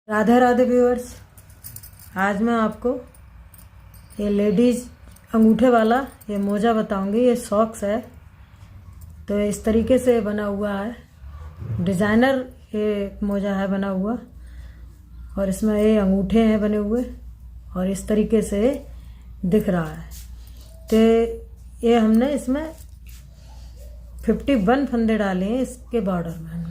Radhe Radhe viewers. आज मैं आपको ये लेडीज़ अंगूठे वाला ये मोजा बताऊंगी। ये सॉक्स है, तो इस तरीके से बना हुआ है। डिज़ाइनर ये मोजा है बना हुआ, और इसमें ये अंगूठे हैं बने हुए, और इस तरीके से दिख रहा है। तो ये हमने इसमें 51 फंदे डाले हैं इसके बॉर्डर में हमने।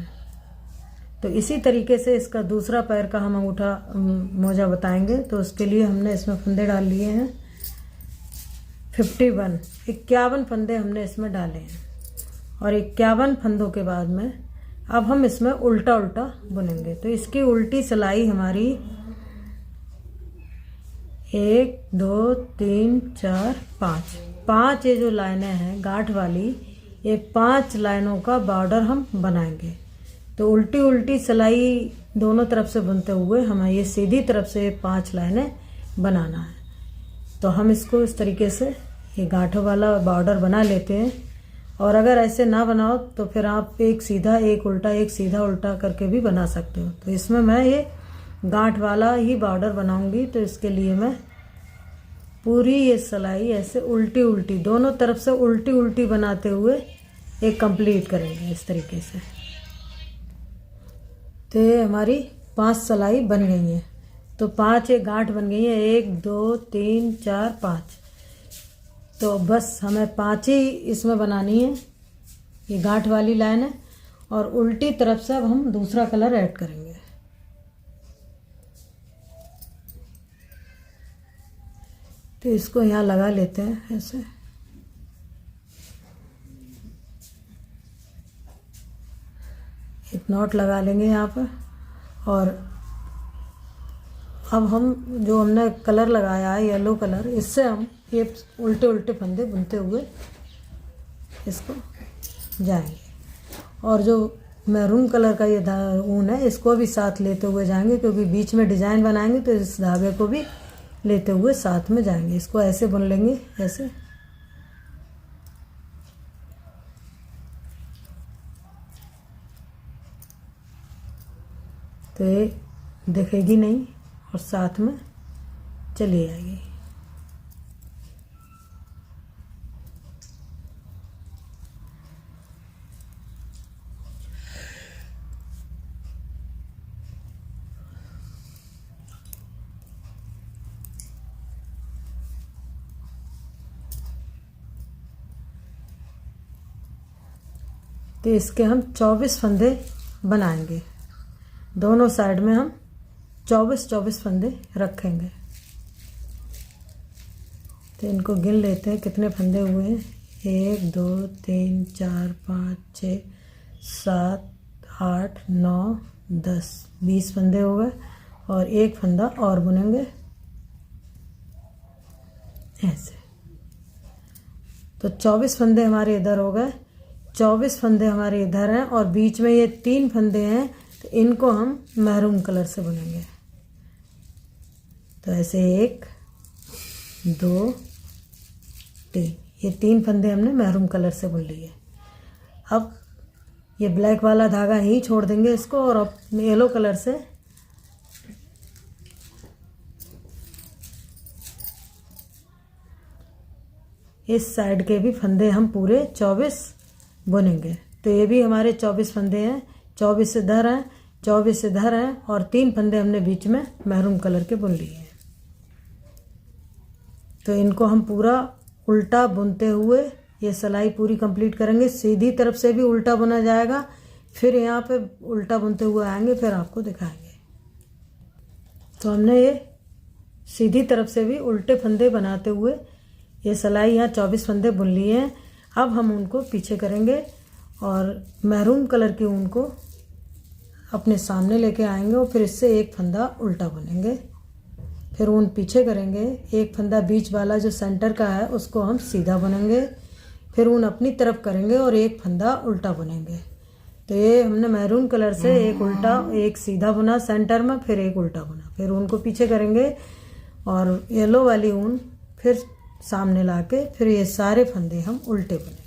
तो इसी तरीके से इसका दूसरा पैर का हम अंगूठा मोजा बताएंगे। तो उसके लिए हमने इसमें फंदे डाल लिए हैं 51 फंदे हमने इसमें डाले हैं। और 51 फंदों के बाद में अब हम इसमें उल्टा उल्टा बुनेंगे। तो इसकी उल्टी सिलाई हमारी 1 2 3 4 5 ये जो लाइनें हैं गांठ वाली, ये 5 लाइनों का बॉर्डर हम बनाएंगे। तो उल्टी उल्टी सिलाई दोनों तरफ से बुनते हुए हमें ये सीधी तरफ से 5 लाइनें बनाना है। तो हम इसको इस तरीके से ये गांठों वाला बॉर्डर बना लेते हैं। और अगर ऐसे ना बनाओ तो फिर आप एक सीधा एक उल्टा एक सीधा उल्टा करके भी बना सकते हो। तो इसमें मैं ये गांठ वाला ही बॉर्डर बनाऊंगी। तो इसके लिए मैं पूरी ये सिलाई ऐसे उल्टी उल्टी दोनों तरफ से उल्टी उल्टी बनाते हुए एक कंप्लीट करेंगे इस तरीके से। तो ये हमारी 5 सिलाई बन गई हैं। तो 5 एक गांठ बन गई है, 1 2 3 4 5। तो बस हमें 5 ही इसमें बनानी है, ये गांठ वाली लाइन है। और उल्टी तरफ से अब हम दूसरा कलर ऐड करेंगे। तो इसको यहाँ लगा लेते हैं ऐसे। एक नॉट लगा लेंगे यहाँ पर। और अब हम जो हमने कलर लगाया है येलो कलर, इससे हम ये उल्टे उल्टे फंदे बुनते हुए इसको जाएंगे। और जो मैरून कलर का ये ऊन है इसको भी साथ लेते हुए जाएंगे, क्योंकि बीच में डिजाइन बनाएंगे तो इस धागे को भी लेते हुए साथ में जाएंगे। इसको ऐसे बुन लेंगे ऐसे। तो ये दिखेगी नहीं और साथ में चली आएगी। तो इसके हम 24 फंदे बनाएंगे। दोनों साइड में हम 24 फंदे रखेंगे। तो इनको गिन लेते हैं कितने फंदे हुए हैं। 1 2 3 4 5 6 7 8 9 10 20 फंदे हो गए। और एक फंदा और बुनेंगे ऐसे। तो 24 फंदे हमारे इधर हो गए, 24 फंदे हमारे इधर हैं। और बीच में ये 3 फंदे हैं, तो इनको हम मैरून कलर से बुनेंगे। तो ऐसे 1 2 3 ये 3 फंदे हमने मैरून कलर से बुन लिए। अब ये ब्लैक वाला धागा ही छोड़ देंगे इसको, और अब येलो कलर से इस साइड के भी फंदे हम पूरे 24 बुनेंगे। तो ये भी हमारे 24 फंदे हैं। 24 इधर हैं, 24 इधर हैं, और 3 फंदे हमने बीच में मैरून कलर के बुन लिए हैं। तो इनको हम पूरा उल्टा बुनते हुए ये सिलाई पूरी कंप्लीट करेंगे। सीधी तरफ से भी उल्टा बुना जाएगा, फिर यहाँ पे उल्टा बुनते हुए आएंगे, फिर आपको दिखाएंगे। तो हमने ये सीधी तरफ से भी उल्टे फंदे बनाते हुए ये सिलाई यहाँ 24 फंदे बुन लिए हैं। अब हम उनको पीछे करेंगे और मैरून कलर की ऊन को अपने सामने लेके आएंगे, और फिर इससे एक फंदा उल्टा बुनेंगे। फिर ऊन पीछे करेंगे, एक फंदा बीच वाला जो सेंटर का है उसको हम सीधा बुनेंगे। फिर ऊन अपनी तरफ करेंगे और एक फंदा उल्टा बुनेंगे। तो ये हमने मैरून कलर से एक उल्टा एक सीधा बुना सेंटर में, फिर एक उल्टा बुना। फिर ऊन को पीछे करेंगे और येलो वाली ऊन फिर सामने लाके फिर ये सारे फंदे हम उल्टे बुनेंगे।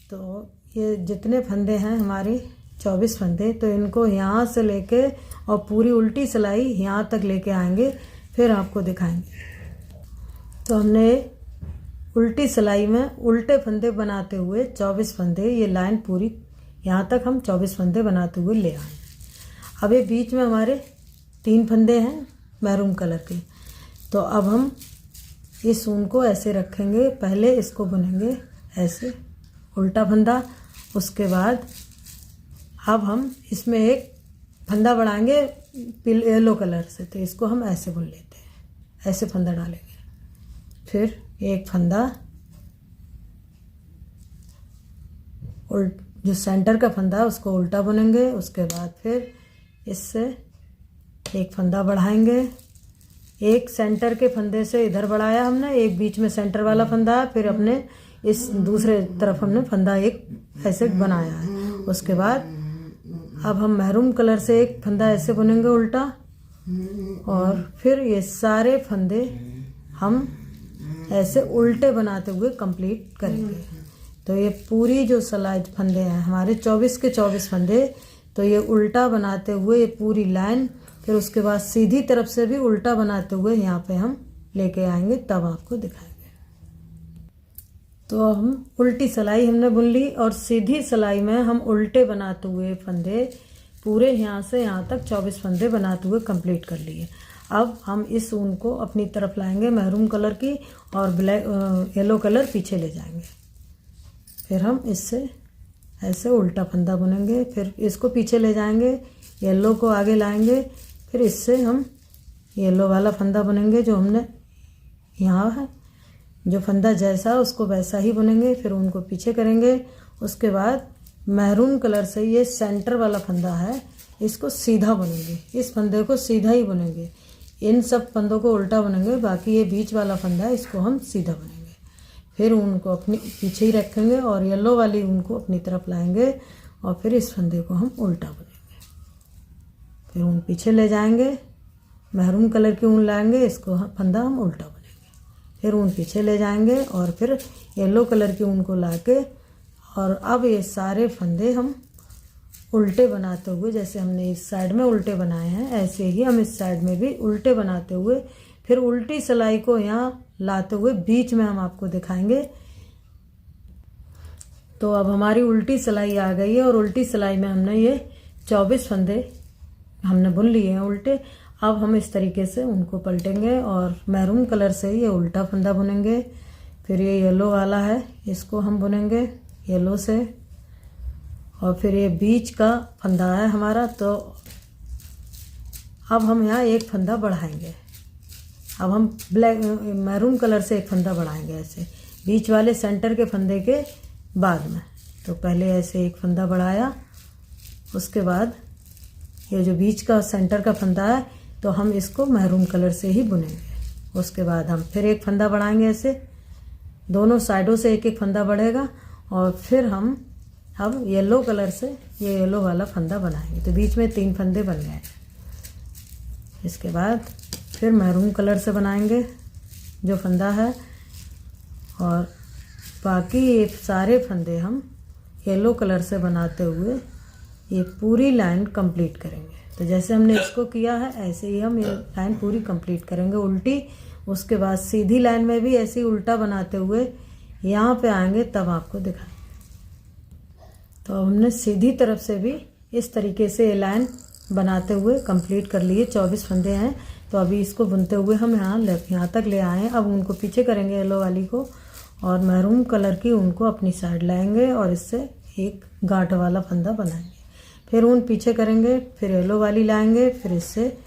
तो ये जितने फंदे हैं हमारे 24 फंदे। तो इनको यहाँ से लेके और पूरी उल्टी सिलाई यहाँ तक लेके आएंगे, फिर आपको दिखाएंगे। तो हमने उल्टी सिलाई में उल्टे फंदे बनाते हुए 24 फंदे, ये लाइन पूरी यहाँ तक हम 24 फंदे बनाते हुए ले आए। अब ये बीच में हमारे 3 फंदे हैं मैरून कलर के। तो अब हम इस ऊन को ऐसे रखेंगे, पहले इसको बुनेंगे ऐसे उल्टा फंदा, उसके बाद अब हम इसमें एक फंदा बढ़ाएंगे येलो कलर से, तो इसको हम ऐसे बुन लेते हैं, ऐसे फंदा डालेंगे, फिर एक फंदा जो सेंटर का फंदा है उसको उल्टा बुनेंगे, उसके बाद फिर इससे एक फंदा बढ़ाएंगे, एक सेंटर के फंदे से इधर बढ़ाया हमने, एक बीच में सेंटर वाला फंदा है, फिर अपने इस दूसरे तरफ हमने फंदा एक ऐसे बनाया है। उसके बाद अब हम मैरून कलर से एक फंदा ऐसे बुनेंगे उल्टा, और फिर ये सारे फंदे हम ऐसे उल्टे बनाते हुए कंप्लीट करेंगे। तो ये पूरी जो सिलाई फंदे हैं हमारे 24 के 24 फंदे, तो ये उल्टा बनाते हुए ये पूरी लाइन, फिर उसके बाद सीधी तरफ से भी उल्टा बनाते हुए यहाँ पे हम लेके आएंगे, तब आपको दिखाएंगे। तो हम उल्टी सिलाई हमने बुन ली और सीधी सिलाई में हम उल्टे बनाते हुए फंदे पूरे यहाँ से यहाँ तक 24 फंदे बनाते हुए कंप्लीट कर लिए। अब हम इस ऊन को अपनी तरफ लाएंगे मैरून कलर की, और ब्लैक येलो कलर पीछे ले जाएंगे, फिर हम इससे ऐसे उल्टा फंदा बुनेंगे, फिर इसको पीछे ले जाएंगे, येलो को आगे लाएंगे, फिर इससे हम येलो वाला फंदा बुनेंगे जो हमने यहाँ है, जो फंदा जैसा उसको वैसा ही बुनेंगे, फिर उनको पीछे करेंगे। उसके बाद मैरून कलर से ये सेंटर वाला फंदा है, इसको सीधा बुनेंगे, इस फंदे को सीधा ही बुनेंगे, इन सब फंदों को उल्टा बुनेंगे, बाकी ये बीच वाला फंदा है इसको हम सीधा बुनेंगे। फिर उनको अपनी पीछे ही रखेंगे और येलो वाली ऊन को अपनी तरफ लाएंगे, और फिर इस फंदे को हम उल्टा बुनेंगे, फिर ऊन पीछे ले जाएंगे, मैरून कलर की ऊन लाएंगे, इसको फंदा हम उल्टा बुनेंगे, फिर ऊन पीछे ले जाएंगे और फिर येलो कलर की ऊन को लाके, और अब ये सारे फंदे हम उल्टे बनाते हुए, जैसे हमने इस साइड में उल्टे बनाए हैं ऐसे ही हम इस साइड में भी उल्टे बनाते हुए, फिर उल्टी सिलाई को यहाँ लाते हुए बीच में हम आपको दिखाएंगे। तो अब हमारी उल्टी सिलाई आ गई है, और उल्टी सिलाई में हमने ये 24 फंदे हमने बुन लिए हैं उल्टे। अब हम इस तरीके से उनको पलटेंगे और मैरून कलर से ये उल्टा फंदा बुनेंगे, फिर ये येलो वाला है इसको हम बुनेंगे येलो से, और फिर ये बीच का फंदा है हमारा, तो अब हम यहाँ एक फंदा बढ़ाएंगे। अब हम ब्लैक मैरून कलर से एक फंदा बढ़ाएंगे ऐसे बीच वाले सेंटर के फंदे के बाद में। तो पहले ऐसे एक फंदा बढ़ाया, उसके बाद ये जो बीच का सेंटर का फंदा है तो हम इसको मैरून कलर से ही बुनेंगे। उसके बाद हम फिर एक फंदा बढ़ाएंगे, ऐसे दोनों साइडों से एक एक फंदा बढ़ेगा, और फिर हम अब येलो कलर से ये येलो वाला फंदा बनाएंगे। तो बीच में 3 फंदे बन गए। इसके बाद फिर मैरून कलर से बनाएंगे जो फंदा है, और बाकी ये सारे फंदे हम येलो कलर से बनाते हुए ये पूरी लाइन कंप्लीट करेंगे। तो जैसे हमने इसको किया है ऐसे ही हम ये लाइन पूरी कंप्लीट करेंगे उल्टी। उसके बाद सीधी लाइन में भी ऐसे ही उल्टा बनाते हुए यहाँ पे आएंगे, तब आपको दिखाएंगे। तो हमने सीधी तरफ से भी इस तरीके से ये लाइन बनाते हुए कंप्लीट कर लिए। 24 फंदे हैं, तो अभी इसको बुनते हुए हम यहाँ तक ले आए हैं। अब उनको पीछे करेंगे येलो वाली को, और मैरून कलर की उनको अपनी साइड लाएंगे और इससे एक गांठ वाला फंदा बनाएंगे। फिर ऊन पीछे करेंगे, फिर येलो वाली लाएंगे, फिर इससे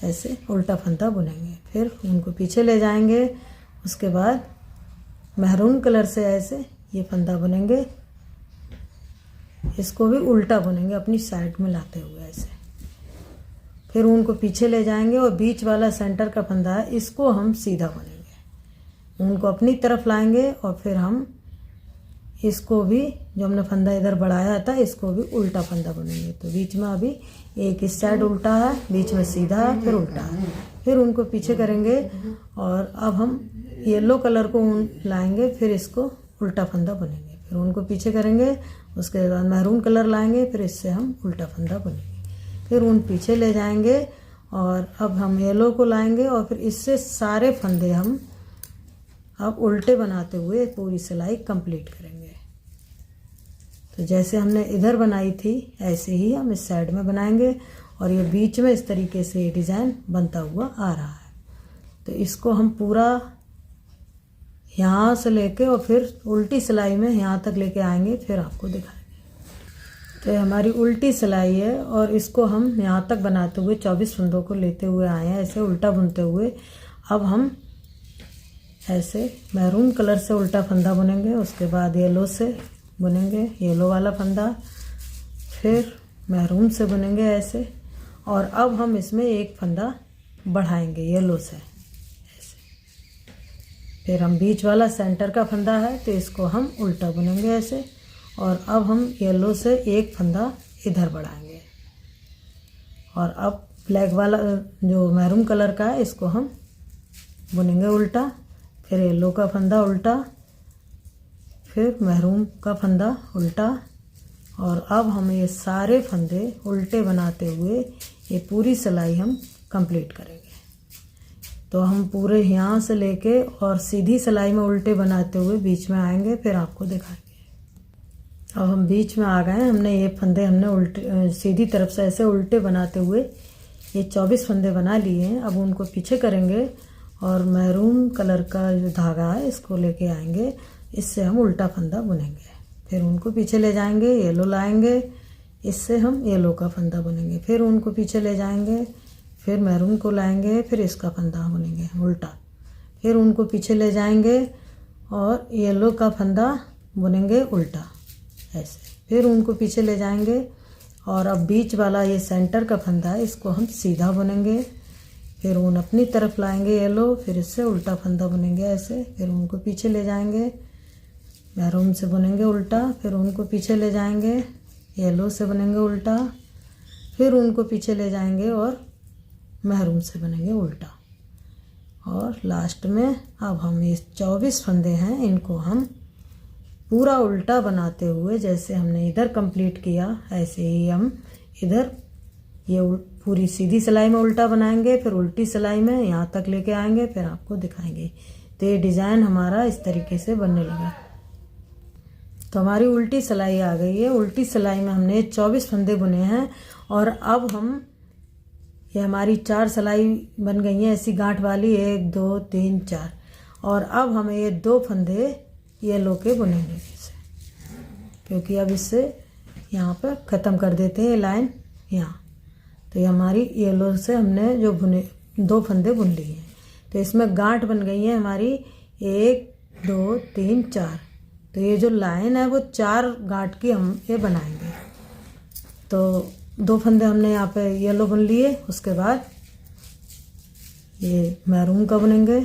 ऐसे उल्टा फंदा बुनेंगे, फिर उनको पीछे ले जाएंगे। उसके बाद मैरून कलर से ऐसे ये फंदा बुनेंगे, इसको भी उल्टा बुनेंगे अपनी साइड में लाते हुए ऐसे। फिर उनको पीछे ले जाएंगे और बीच वाला सेंटर का फंदा है इसको हम सीधा बुनेंगे, उनको अपनी तरफ लाएंगे, और फिर हम इसको भी जो हमने फंदा इधर बढ़ाया था इसको भी उल्टा फंदा बुनेंगे। तो बीच में अभी एक इस साइड उल्टा है, बीच में सीधा है, फिर उल्टा है। फिर उनको पीछे करेंगे, और अब हम येलो कलर को ऊन लाएंगे, फिर इसको उल्टा फंदा बुनेंगे। फिर ऊन को पीछे करेंगे, उसके बाद मैरून कलर लाएंगे, फिर इससे हम उल्टा फंदा बुनेंगे। फिर ऊन पीछे ले जाएंगे और अब हम येलो को लाएंगे और फिर इससे सारे फंदे हम अब उल्टे बनाते हुए पूरी सिलाई कंप्लीट करेंगे। तो जैसे हमने इधर बनाई थी ऐसे ही हम इस साइड में बनाएंगे और ये बीच में इस तरीके से डिज़ाइन बनता हुआ आ रहा है। तो इसको हम पूरा यहाँ से लेके और फिर उल्टी सिलाई में यहाँ तक लेके आएंगे, फिर आपको दिखाएंगे। तो ये हमारी उल्टी सिलाई है और इसको हम यहाँ तक बनाते हुए 24 फंदों को लेते हुए आए हैं ऐसे उल्टा बुनते हुए। अब हम ऐसे मैरून कलर से उल्टा फंदा बुनेंगे, उसके बाद येलो से बुनेंगे, येलो वाला फंदा, फिर मैरून से बुनेंगे ऐसे, और अब हम इसमें एक फंदा बढ़ाएंगे येलो से ऐसे। फिर हम बीच वाला सेंटर का फंदा है तो इसको हम उल्टा बुनेंगे ऐसे, और अब हम येलो से एक फंदा इधर बढ़ाएंगे, और अब ब्लैक वाला जो मैरून कलर का है इसको हम बुनेंगे उल्टा, फिर येलो का फंदा उल्टा, फिर मैरून का फंदा उल्टा, और अब हम ये सारे फंदे उल्टे बनाते हुए ये पूरी सिलाई हम कंप्लीट करेंगे। तो हम पूरे यहाँ से लेके और सीधी सिलाई में उल्टे बनाते हुए बीच में आएंगे, फिर आपको दिखाएंगे। अब हम बीच में आ गए, हमने ये फंदे हमने उल्टे सीधी तरफ से ऐसे उल्टे बनाते हुए ये 24 फंदे बना लिए हैं। अब उनको पीछे करेंगे और मैरून कलर का जो धागा है इसको लेके आएंगे, इससे हम उल्टा फंदा बुनेंगे। फिर उनको पीछे ले जाएंगे, येलो लाएंगे, इससे हम येलो का फंदा बुनेंगे। फिर उनको पीछे ले जाएंगे, फिर मैरून को लाएंगे, फिर इसका फंदा बुनेंगे उल्टा। फिर उनको पीछे ले जाएंगे और येलो का फंदा बुनेंगे उल्टा ऐसे। फिर उनको पीछे ले जाएंगे और अब बीच वाला ये सेंटर का फंदा है इसको हम सीधा बुनेंगे। फिर ऊन अपनी तरफ लाएंगे येलो, फिर इससे उल्टा फंदा बुनेंगे ऐसे। फिर उनको पीछे ले जाएंगे, मैरून से बुनेंगे उल्टा, फिर उनको पीछे ले जाएंगे, येलो से बुनेंगे उल्टा, फिर उनको पीछे ले जाएंगे और मैरून से बनेंगे उल्टा। और लास्ट में अब हम ये 24 फंदे हैं इनको हम पूरा उल्टा बनाते हुए जैसे हमने इधर कंप्लीट किया ऐसे ही हम इधर ये पूरी सीधी सिलाई में उल्टा बनाएंगे, फिर उल्टी सिलाई में यहाँ तक लेके आएंगे, फिर आपको दिखाएंगे। तो ये डिज़ाइन हमारा इस तरीके से बनने लगा। तो हमारी उल्टी सिलाई आ गई है। उल्टी सिलाई में हमने 24 फंदे बुने हैं और अब हम ये हमारी 4 सिलाई बन गई हैं ऐसी गांठ वाली, 1 2 3 4, और अब हमें ये 2 फंदे येलो के बुनेंगे इसे, क्योंकि अब इससे यहाँ पर ख़त्म कर देते हैं लाइन यहाँ। तो ये हमारी येलो से हमने जो बुने 2 फंदे बुन लिए हैं, तो इसमें गांठ बन गई है हमारी 1 2 3 4। तो ये जो लाइन है वो 4 गांठ की हम ये बनाएंगे। तो 2 फंदे हमने यहाँ पे येलो बुन लिए, उसके बाद ये मैरून का बुनेंगे,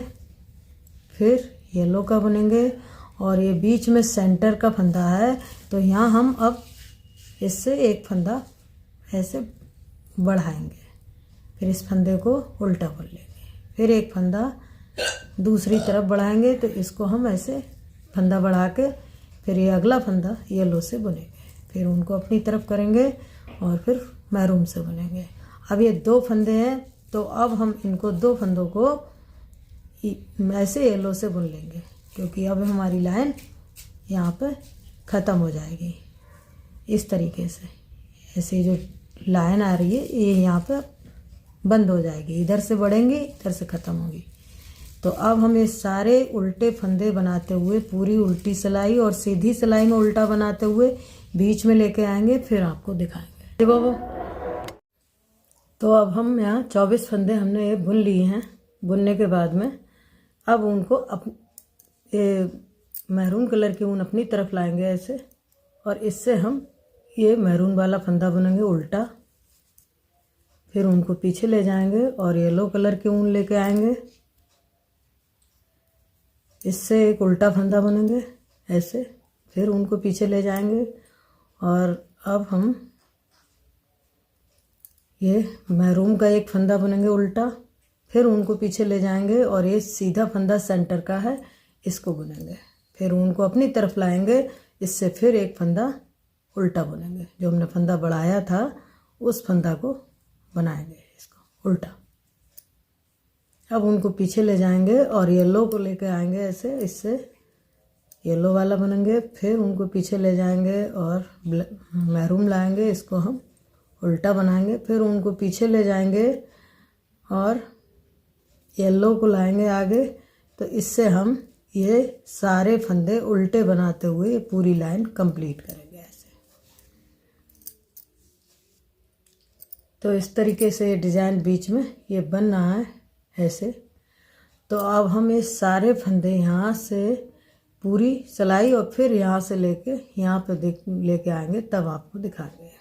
फिर येलो का बुनेंगे, और ये बीच में सेंटर का फंदा है तो यहाँ हम अब इससे एक फंदा ऐसे बढ़ाएंगे, फिर इस फंदे को उल्टा बुन लेंगे, फिर एक फंदा दूसरी तरफ बढ़ाएंगे, तो इसको हम ऐसे फंदा बढ़ा के फिर ये अगला फंदा येलो से बुनेंगे, फिर उनको अपनी तरफ करेंगे और फिर मैरून से बुनेंगे। अब ये 2 फंदे हैं तो अब हम इनको 2 फंदों को ऐसे येलो से बुन लेंगे, क्योंकि अब हमारी लाइन यहाँ पर ख़त्म हो जाएगी इस तरीके से। ऐसे जो लाइन आ रही है ये यहाँ पर बंद हो जाएगी, इधर से बढ़ेंगी इधर से ख़त्म होगी। तो अब हम ये सारे उल्टे फंदे बनाते हुए पूरी उल्टी सिलाई और सीधी सिलाई में उल्टा बनाते हुए बीच में लेके आएंगे, फिर आपको दिखाएंगे बाबा। तो अब हम यहाँ 24 फंदे हमने ये बुन लिए हैं। बुनने के बाद में अब उनको ये मैरून कलर की ऊन अपनी तरफ लाएंगे ऐसे, और इससे हम ये मैरून वाला फंदा बुनेंगे उल्टा, फिर उनको पीछे ले जाएंगे और येलो कलर की ऊन लेके आएंगे, इससे एक उल्टा फंदा बुनेंगे ऐसे, फिर उनको पीछे ले जाएंगे, और अब हम ये मैरून का एक फंदा बुनेंगे उल्टा, फिर उनको पीछे ले जाएंगे और ये सीधा फंदा सेंटर का है इसको बुनेंगे, फिर उनको अपनी तरफ लाएंगे, इससे फिर एक फंदा उल्टा बुनेंगे। जो हमने फंदा बढ़ाया था उस फंदा को बनाएंगे इसको उल्टा। अब उनको पीछे ले जाएंगे और येलो को लेकर आएंगे ऐसे, इससे येलो वाला बनेंगे। फिर उनको पीछे ले जाएंगे और मैरून लाएंगे, इसको हम उल्टा बनाएंगे। फिर उनको पीछे ले जाएंगे और येलो को लाएंगे आगे। तो इससे हम ये सारे फंदे उल्टे बनाते हुए पूरी लाइन कंप्लीट करेंगे ऐसे। तो इस तरीके से डिज़ाइन बीच में ये बन रहा है ऐसे। तो अब हम ये सारे फंदे यहाँ से पूरी सिलाई और फिर यहाँ से लेके यहाँ पे लेके आएंगे, तब आपको दिखाएंगे।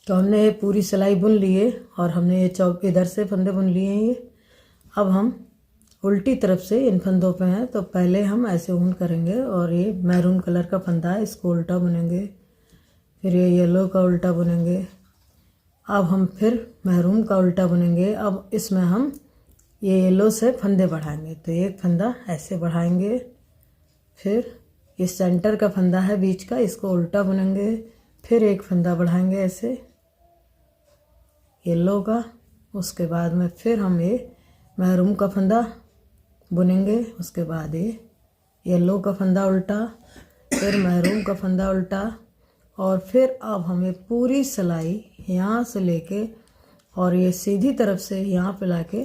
तो हमने ये पूरी सिलाई बुन ली है और हमने ये इधर से फंदे बुन लिए हैं ये। अब हम उल्टी तरफ से इन फंदों पे हैं, तो पहले हम ऐसे ऊन करेंगे और ये मैरून कलर का फंदा है, इसको उल्टा बुनेंगे। फिर ये येलो का उल्टा बुनेंगे। अब हम फिर मैरून का उल्टा बुनेंगे। अब इसमें हम ये येलो से फंदे बढ़ाएंगे। तो एक फंदा ऐसे बढ़ाएंगे, फिर ये सेंटर का फंदा है बीच का, इसको उल्टा बुनेंगे। फिर एक फंदा बढ़ाएंगे ऐसे येलो का। उसके बाद में फिर हम ये मैरून का फंदा बुनेंगे। उसके बाद ये येलो का फंदा उल्टा, फिर मैरून का फंदा उल्टा। और फिर अब हमें पूरी सिलाई यहाँ से लेके और ये सीधी तरफ से यहाँ पे लाके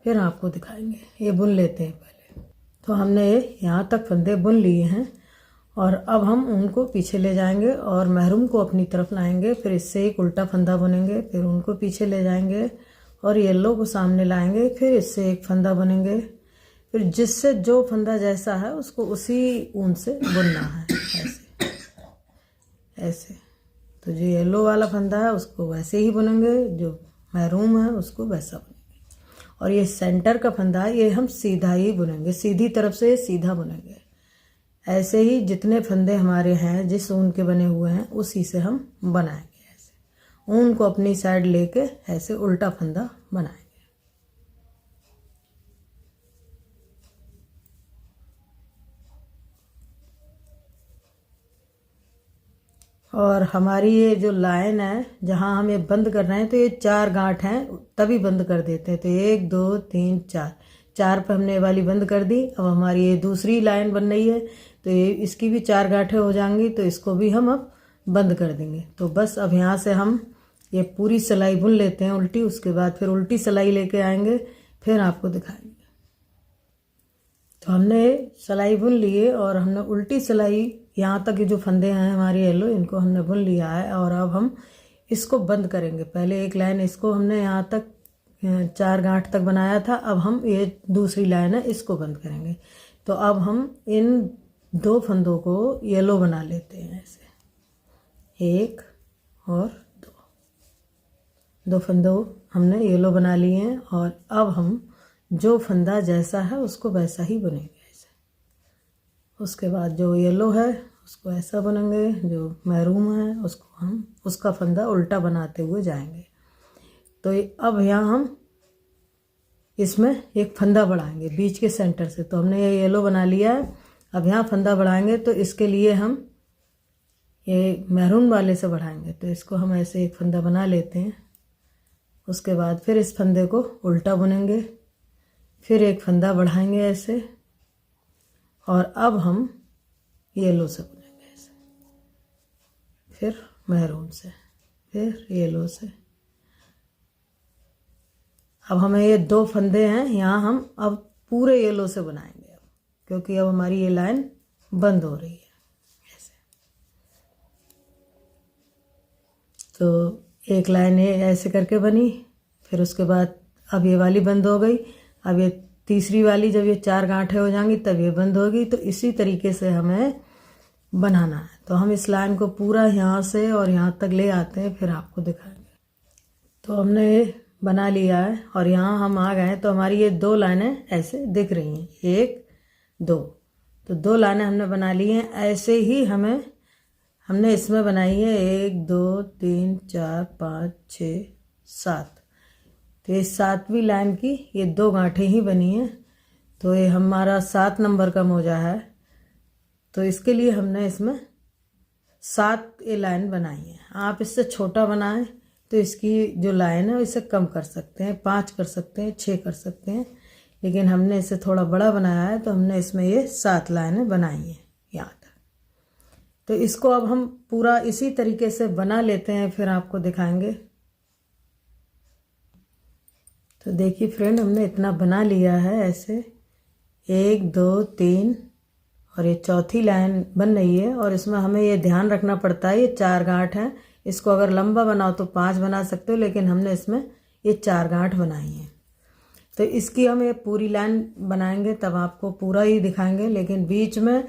फिर आपको दिखाएंगे। ये बुन लेते हैं पहले। तो हमने ये यहाँ तक फंदे बुन लिए हैं और अब हम उनको पीछे ले जाएंगे और मैरून को अपनी तरफ लाएंगे। फिर इससे एक उल्टा फंदा बुनेंगे, फिर उनको पीछे ले जाएंगे और येलो को सामने लाएंगे। फिर इससे एक फंदा बुनेंगे। फिर जिससे जो फंदा जैसा है उसको उसी ऊन से बुनना है ऐसे ऐसे। तो जो येलो वाला फंदा है उसको वैसे ही बुनेंगे, जो मैरून है उसको वैसा बुनेंगे। और ये सेंटर का फंदा है, ये हम सीधा ही बुनेंगे, सीधी तरफ से सीधा बुनेंगे। ऐसे ही जितने फंदे हमारे हैं जिस ऊन के बने हुए हैं उसी से हम बनाएंगे ऐसे। ऊन को अपनी साइड लेके ऐसे उल्टा फंदा बनाएंगे। और हमारी ये जो लाइन है जहाँ हम ये बंद कर रहे हैं, तो ये 4 गांठ हैं, तभी बंद कर देते हैं। तो 1 2 3 4 पे हमने ये वाली बंद कर दी। अब हमारी ये दूसरी लाइन बन रही है, तो ये इसकी भी 4 गांठें हो जाएंगी, तो इसको भी हम अब बंद कर देंगे। तो बस अब यहाँ से हम ये पूरी सिलाई बुन लेते हैं उल्टी। उसके बाद फिर उल्टी सिलाई लेके आएंगे, फिर आपको दिखाएंगे। तो हमने सिलाई बुन ली है और हमने उल्टी सिलाई यहाँ तक ये जो फंदे हैं हमारे येलो, इनको हमने बुन लिया है। और अब हम इसको बंद करेंगे। पहले एक लाइन इसको हमने यहाँ तक 4 गांठ तक बनाया था, अब हम ये दूसरी लाइन है इसको बंद करेंगे। तो अब हम इन 2 फंदों को येलो बना लेते हैं ऐसे, 1 और 2 फंदों हमने येलो बना लिए हैं। और अब हम जो फंदा जैसा है उसको वैसा ही बुनेंगे ऐसे। उसके बाद जो येलो है उसको ऐसा बुनेंगे, जो मैरून है उसको हम उसका फंदा उल्टा बनाते हुए जाएंगे। तो अब यहाँ हम इसमें एक फंदा बढ़ाएंगे बीच के सेंटर से। तो हमने ये येलो बना लिया है, अब यहाँ फंदा बढ़ाएंगे। तो इसके लिए हम ये मैरून वाले से बढ़ाएंगे। तो इसको हम ऐसे एक फंदा बना लेते हैं। उसके बाद फिर इस फंदे को उल्टा बुनेंगे, फिर एक फंदा बढ़ाएंगे ऐसे। और अब हम येलो से बुनेंगे ऐसे, फिर मैरून से, फिर येलो से। अब हमें ये 2 फंदे हैं, यहाँ हम अब पूरे येलो से बनाएंगे, क्योंकि अब हमारी ये लाइन बंद हो रही है ऐसे। तो एक लाइन ये ऐसे करके बनी, फिर उसके बाद अब ये वाली बंद हो गई। अब ये तीसरी वाली जब ये 4 गांठें हो जाएंगी तब ये बंद होगी। तो इसी तरीके से हमें बनाना है। तो हम इस लाइन को पूरा यहाँ से और यहाँ तक ले आते हैं, फिर आपको दिखाएंगे। तो हमने ये बना लिया है और यहाँ हम आ गए। तो हमारी ये 2 लाइनें ऐसे दिख रही हैं, 1 2। तो 2 लाइनें हमने बना ली हैं। ऐसे ही हमने इसमें बनाई है 1 2 3 4 5 6 7। तो ये 7वीं लाइन की ये 2 गांठें ही बनी हैं। तो ये हमारा 7 नंबर का मोजा है। तो इसके लिए हमने इसमें 7 ये लाइन बनाई है। आप इससे छोटा बनाएं तो इसकी जो लाइन है इसे कम कर सकते हैं, 5 कर सकते हैं, 6 कर सकते हैं, लेकिन हमने इसे थोड़ा बड़ा बनाया है तो हमने इसमें ये 7 लाइनें बनाई हैं यहाँ तक। तो इसको अब हम पूरा इसी तरीके से बना लेते हैं, फिर आपको दिखाएंगे। तो देखिए फ्रेंड, हमने इतना बना लिया है ऐसे, 1 2 3 और ये चौथी लाइन बन रही है। और इसमें हमें ये ध्यान रखना पड़ता है, ये 4 गांठ हैं। इसको अगर लंबा बनाओ तो 5 बना सकते हो, लेकिन हमने इसमें ये 4 गांठ बनाई हैं। तो इसकी हम ये पूरी लाइन बनाएंगे तब आपको पूरा ही दिखाएंगे, लेकिन बीच में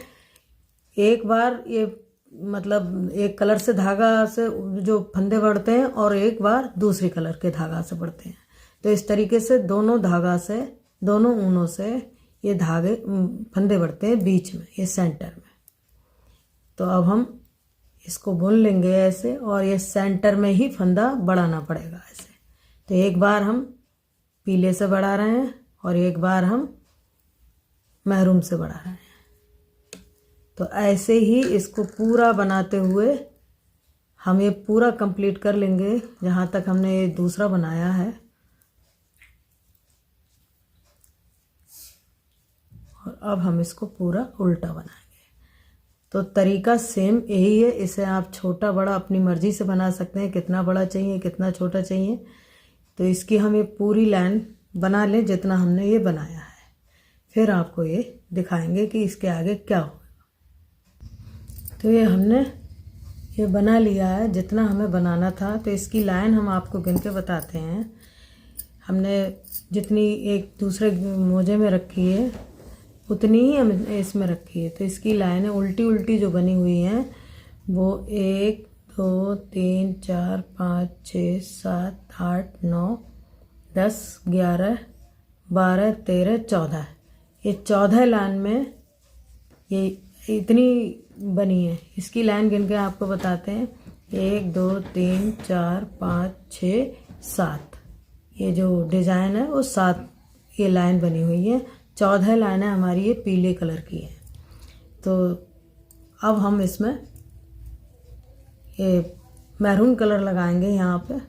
एक बार ये मतलब एक कलर से धागा से जो फंदे बढ़ते हैं और एक बार दूसरी कलर के धागा से बढ़ते हैं। तो इस तरीके से दोनों धागा से, दोनों ऊनों से ये धागे फंदे बढ़ते हैं बीच में, ये सेंटर में। तो अब हम इसको बुन लेंगे ऐसे, और ये सेंटर में ही फंदा बढ़ाना पड़ेगा ऐसे। तो एक बार हम पीले से बढ़ा रहे हैं और एक बार हम महरून से बढ़ा रहे हैं। तो ऐसे ही इसको पूरा बनाते हुए हम ये पूरा कंप्लीट कर लेंगे जहाँ तक हमने ये दूसरा बनाया है। और अब हम इसको पूरा उल्टा बनाएंगे। तो तरीका सेम यही है। इसे आप छोटा बड़ा अपनी मर्ज़ी से बना सकते हैं, कितना बड़ा चाहिए कितना छोटा चाहिए। तो इसकी हम ये पूरी लाइन बना लें जितना हमने ये बनाया है, फिर आपको ये दिखाएंगे कि इसके आगे क्या होगा। तो ये हमने ये बना लिया है जितना हमें बनाना था। तो इसकी लाइन हम आपको गिन के बताते हैं। हमने जितनी एक दूसरे मोजे में रखी है उतनी ही हम इसमें रखी है। तो इसकी लाइन उल्टी उल्टी जो बनी हुई हैं वो 1 2 3 4 5 6 7 8 9 10 11 12 13 14, ये 14 लाइन में ये इतनी बनी है। इसकी लाइन गिन के आपको बताते हैं। 1 2 3 4 5 6 7, ये जो डिज़ाइन है वो 7 ये लाइन बनी हुई है। 14 लाइनें हमारी ये पीले कलर की है। तो अब हम इसमें ये मैरून कलर लगाएंगे यहाँ पे।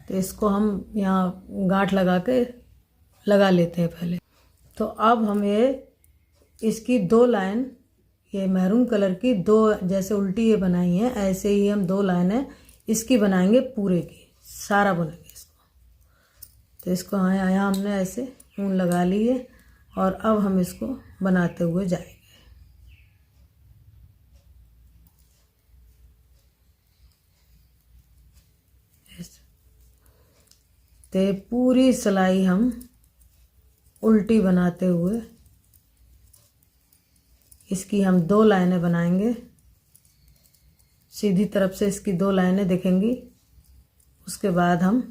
तो इसको हम यहाँ गांठ लगा के लगा लेते हैं पहले। तो अब हम ये इसकी 2 लाइन, ये मैरून कलर की 2 जैसे उल्टी ये बनाई हैं, ऐसे ही हम 2 लाइनें इसकी बनाएंगे पूरे की, सारा बुनेंगे इसको। तो इसको यहाँ हमने ऐसे ऊन लगा ली है और अब हम इसको बनाते हुए जाएंगे। तो पूरी सिलाई हम उल्टी बनाते हुए इसकी हम 2 लाइनें बनाएंगे। सीधी तरफ से इसकी 2 लाइनें दिखेंगी। उसके बाद हम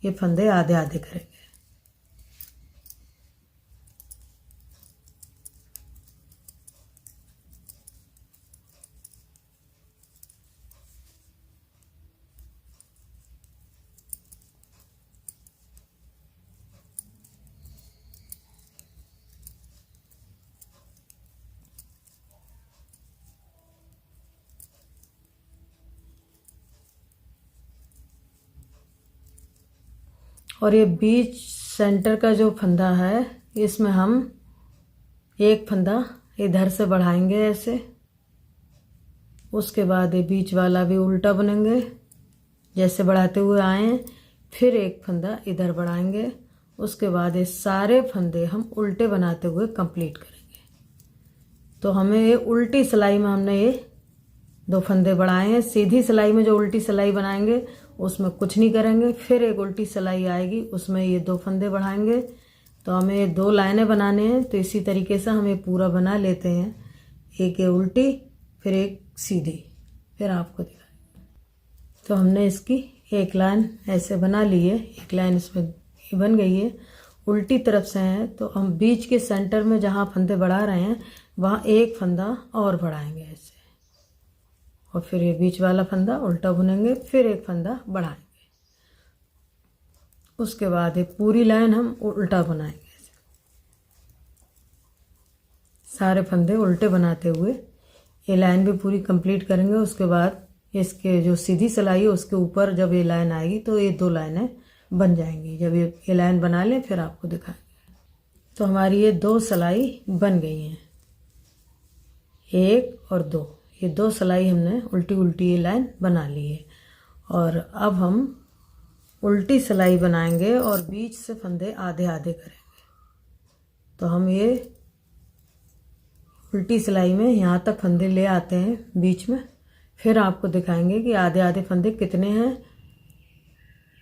ये फंदे आधे आधे करेंगे। और ये बीच सेंटर का जो फंदा है इसमें हम एक फंदा इधर से बढ़ाएंगे ऐसे। उसके बाद ये बीच वाला भी उल्टा बुनेंगे जैसे बढ़ाते हुए आए। फिर एक फंदा इधर बढ़ाएंगे। उसके बाद ये सारे फंदे हम उल्टे बनाते हुए कंप्लीट करेंगे। तो हमें ये उल्टी सिलाई में हमने ये 2 फंदे बढ़ाए हैं। सीधी सिलाई में जो उल्टी सिलाई बनाएंगे उसमें कुछ नहीं करेंगे। फिर एक उल्टी सिलाई आएगी, उसमें ये 2 फंदे बढ़ाएंगे। तो हमें ये 2 लाइनें बनाने हैं। तो इसी तरीके से हम ये पूरा बना लेते हैं। एक ये उल्टी, फिर एक सीधी, फिर आपको दिखाएंगे। तो हमने इसकी एक लाइन ऐसे बना ली है। एक लाइन इसमें बन गई है, उल्टी तरफ से है। तो हम बीच के सेंटर में जहाँ फंदे बढ़ा रहे हैं वहाँ एक फंदा और बढ़ाएंगे ऐसे, और फिर ये बीच वाला फंदा उल्टा बुनेंगे, फिर एक फंदा बढ़ाएंगे। उसके बाद ये पूरी लाइन हम उल्टा बनाएंगे। सारे फंदे उल्टे बनाते हुए ये लाइन भी पूरी कंप्लीट करेंगे। उसके बाद इसके जो सीधी सिलाई है उसके ऊपर जब ये लाइन आएगी तो ये 2 लाइनें बन जाएंगी। जब ये लाइन बना लें फिर आपको दिखाएंगे। तो हमारी ये 2 सिलाई बन गई हैं, 1 और 2। ये 2 सिलाई हमने उल्टी उल्टी ये लाइन बना ली है। और अब हम उल्टी सिलाई बनाएंगे और बीच से फंदे आधे आधे करेंगे। तो हम ये उल्टी सिलाई में यहाँ तक फंदे ले आते हैं बीच में, फिर आपको दिखाएंगे कि आधे आधे फंदे कितने हैं।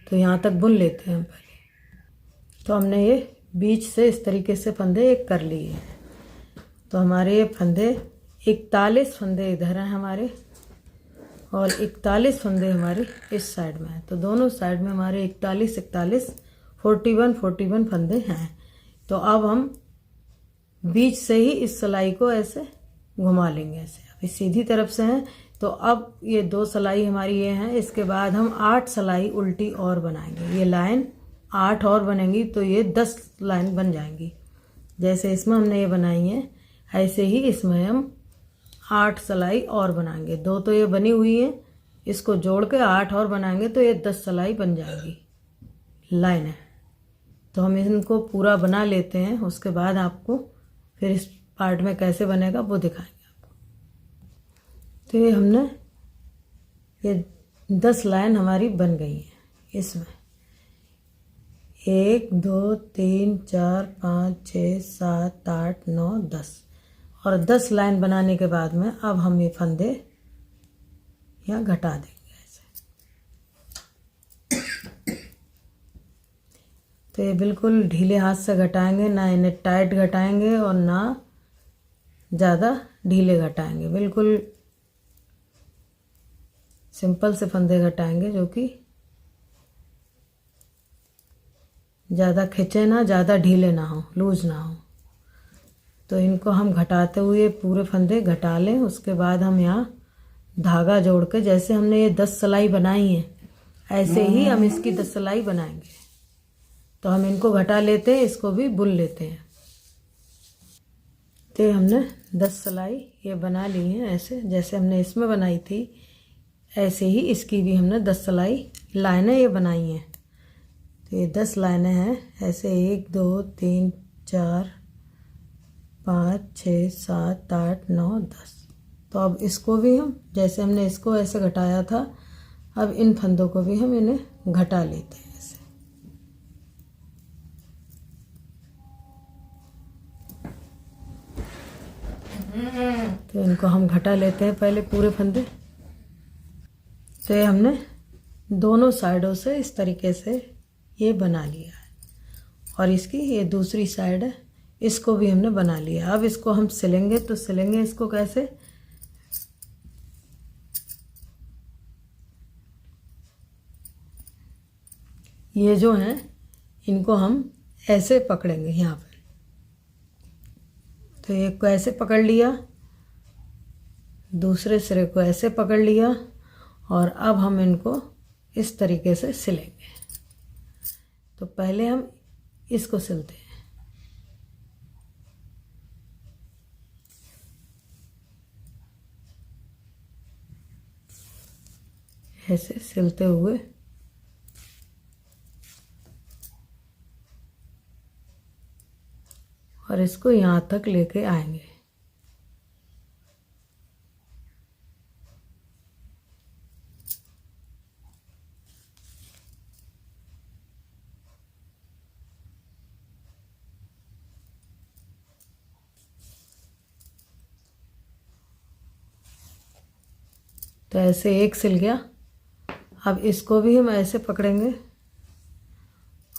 तो यहाँ तक बुन लेते हैं हम पहले। तो हमने ये बीच से इस तरीके से फंदे एक कर लिए हैं। तो हमारे ये फंदे 41 फंदे इधर हैं हमारे और 41 फंदे हमारे इस साइड में हैं। तो दोनों साइड में हमारे 41 41 41 फंदे हैं। तो अब हम बीच से ही इस सिलाई को ऐसे घुमा लेंगे। ऐसे अभी सीधी तरफ से हैं तो अब ये 2 सिलाई हमारी ये हैं। इसके बाद हम 8 सिलाई उल्टी और बनाएंगे। ये लाइन 8 और बनेंगी तो ये 10 लाइन बन जाएंगी। जैसे इसमें हमने ये बनाई है ऐसे ही इसमें हम 8 सिलाई और बनाएंगे। 2 तो ये बनी हुई है, इसको जोड़ के 8 और बनाएंगे तो ये 10 सिलाई बन जाएंगी लाइन है। तो हम इनको पूरा बना लेते हैं। उसके बाद आपको फिर इस पार्ट में कैसे बनेगा वो दिखाएंगे आपको। तो ये हमने ये 10 लाइन हमारी बन गई है। इसमें 1 2 3 4 5 6 7 8 9 10 और 10 लाइन बनाने के बाद में अब हम ये फंदे यहाँ घटा देंगे ऐसे। तो ये बिल्कुल ढीले हाथ से घटाएंगे, ना इन्हें टाइट घटाएंगे और ना ज़्यादा ढीले घटाएंगे। बिल्कुल सिंपल से फंदे घटाएंगे जो कि ज़्यादा खिंचे ना, ज़्यादा ढीले ना हो, लूज ना हो। तो इनको हम घटाते हुए पूरे फंदे घटा लें। उसके बाद हम यहाँ धागा जोड़ के, जैसे हमने ये 10 सिलाई बनाई है ऐसे ही हम इसकी 10 सिलाई बनाएंगे। तो हम इनको घटा लेते हैं, इसको भी बुन लेते हैं। तो हमने 10 सिलाई ये बना ली है ऐसे, जैसे हमने इसमें बनाई थी ऐसे ही इसकी भी हमने 10 सिलाई लाइनें ये बनाई हैं। तो ये 10 लाइनें हैं ऐसे, 1 2 3 4 5 6 7 8 9 10। तो अब इसको भी हम, जैसे हमने इसको ऐसे घटाया था, अब इन फंदों को भी हम इन्हें घटा लेते हैं ऐसे। तो इनको हम घटा लेते हैं पहले पूरे फंदे। तो ये हमने दोनों साइडों से इस तरीके से ये बना लिया है और इसकी ये दूसरी साइड है, इसको भी हमने बना लिया। अब इसको हम सिलेंगे। तो सिलेंगे इसको कैसे, ये जो हैं इनको हम ऐसे पकड़ेंगे यहाँ पे। तो एक को ऐसे पकड़ लिया, दूसरे सिरे को ऐसे पकड़ लिया और अब हम इनको इस तरीके से सिलेंगे। तो पहले हम इसको सिलते हैं ऐसे सिलते हुए, और इसको यहाँ तक लेके आएंगे। तो ऐसे एक सिल गया। अब इसको भी हम ऐसे पकड़ेंगे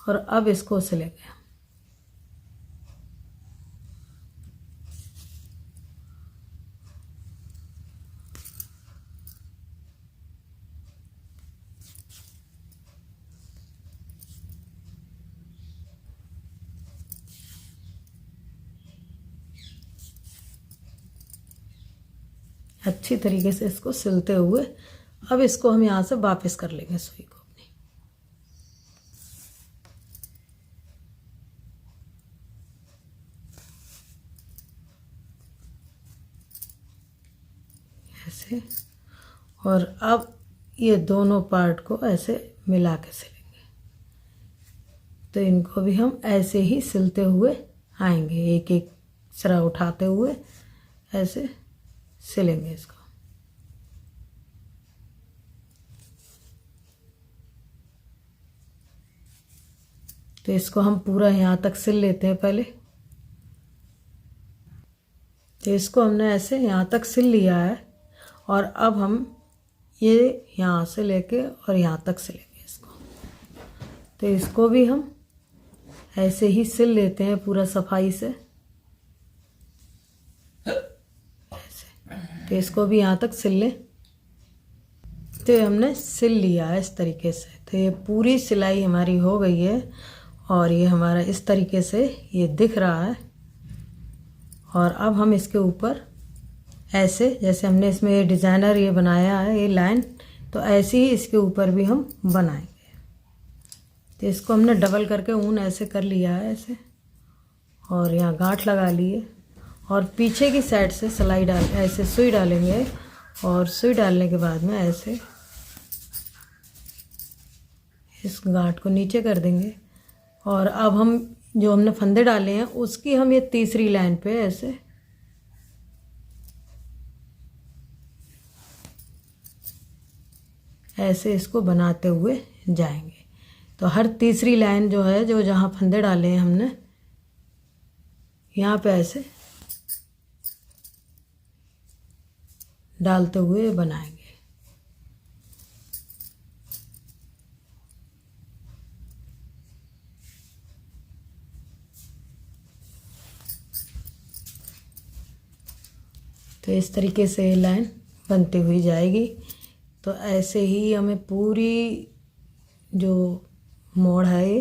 और अब इसको सिलेंगे। अच्छी तरीके से इसको सिलते हुए अब इसको हम यहाँ से वापस कर लेंगे सुई को अपनी। ऐसे। और अब ये दोनों पार्ट को ऐसे मिला के सिलेंगे। तो इनको भी हम ऐसे ही सिलते हुए आएंगे, एक एक सिरा उठाते हुए ऐसे सिलेंगे इसको। तो इसको हम पूरा यहाँ तक सिल लेते हैं पहले। तो इसको हमने ऐसे यहाँ तक सिल लिया है और अब हम ये यहाँ से लेके और यहाँ तक सिलेंगे इसको। तो इसको भी हम ऐसे ही सिल लेते हैं पूरा सफाई से ऐसे। तो इसको भी यहाँ तक सिल लें। तो ये हमने सिल लिया है इस तरीके से। तो ये पूरी सिलाई हमारी हो गई है और ये हमारा इस तरीके से ये दिख रहा है। और अब हम इसके ऊपर ऐसे, जैसे हमने इसमें ये डिज़ाइनर ये बनाया है ये लाइन, तो ऐसे ही इसके ऊपर भी हम बनाएंगे। तो इसको हमने डबल करके ऊन ऐसे कर लिया है ऐसे, और यहाँ गांठ लगा लिए और पीछे की साइड से सिलाई डाल ऐसे सुई डालेंगे और सुई डालने के बाद में ऐसे इस गांठ को नीचे कर देंगे। और अब हम जो हमने फंदे डाले हैं उसकी हम ये तीसरी लाइन पे ऐसे ऐसे इसको बनाते हुए जाएंगे। तो हर तीसरी लाइन जो है, जो जहाँ फंदे डाले हैं हमने, यहाँ पे ऐसे डालते हुए बनाएंगे। तो इस तरीके से ये लाइन बनती हुई जाएगी। तो ऐसे ही हमें पूरी जो मोड़ है ये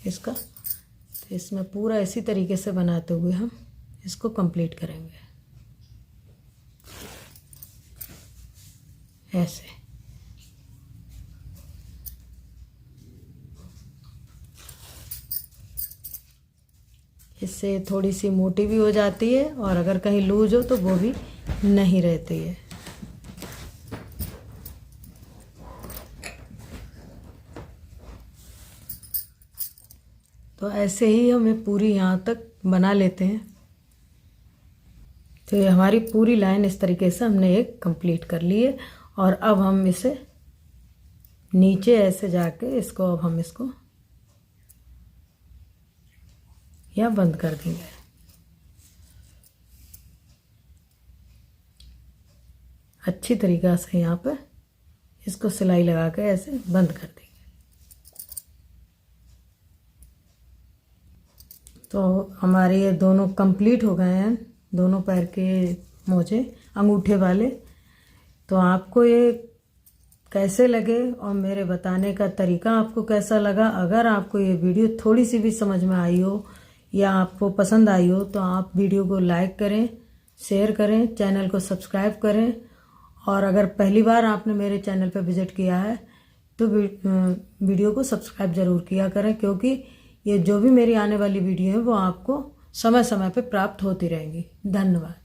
इसका, तो इसमें पूरा इसी तरीके से बनाते हुए हम इसको कंप्लीट करेंगे ऐसे। इससे थोड़ी सी मोटी भी हो जाती है और अगर कहीं लूज हो तो वो भी नहीं रहती है। तो ऐसे ही हमें पूरी यहाँ तक बना लेते हैं। तो ये हमारी पूरी लाइन इस तरीके से हमने एक कंप्लीट कर ली है। और अब हम इसे नीचे ऐसे जाके इसको अब हम इसको यहाँ बंद कर देंगे। अच्छी तरीक़ा से यहाँ पे इसको सिलाई लगा के ऐसे बंद कर देंगे। तो हमारे ये दोनों कंप्लीट हो गए हैं, दोनों पैर के मोजे अंगूठे वाले। तो आपको ये कैसे लगे और मेरे बताने का तरीका आपको कैसा लगा? अगर आपको ये वीडियो थोड़ी सी भी समझ में आई हो या आपको पसंद आई हो तो आप वीडियो को लाइक करें, शेयर करें, चैनल को सब्सक्राइब करें। और अगर पहली बार आपने मेरे चैनल पर विज़िट किया है तो वीडियो को सब्सक्राइब ज़रूर किया करें, क्योंकि ये जो भी मेरी आने वाली वीडियो है वो आपको समय समय पर प्राप्त होती रहेंगी। धन्यवाद।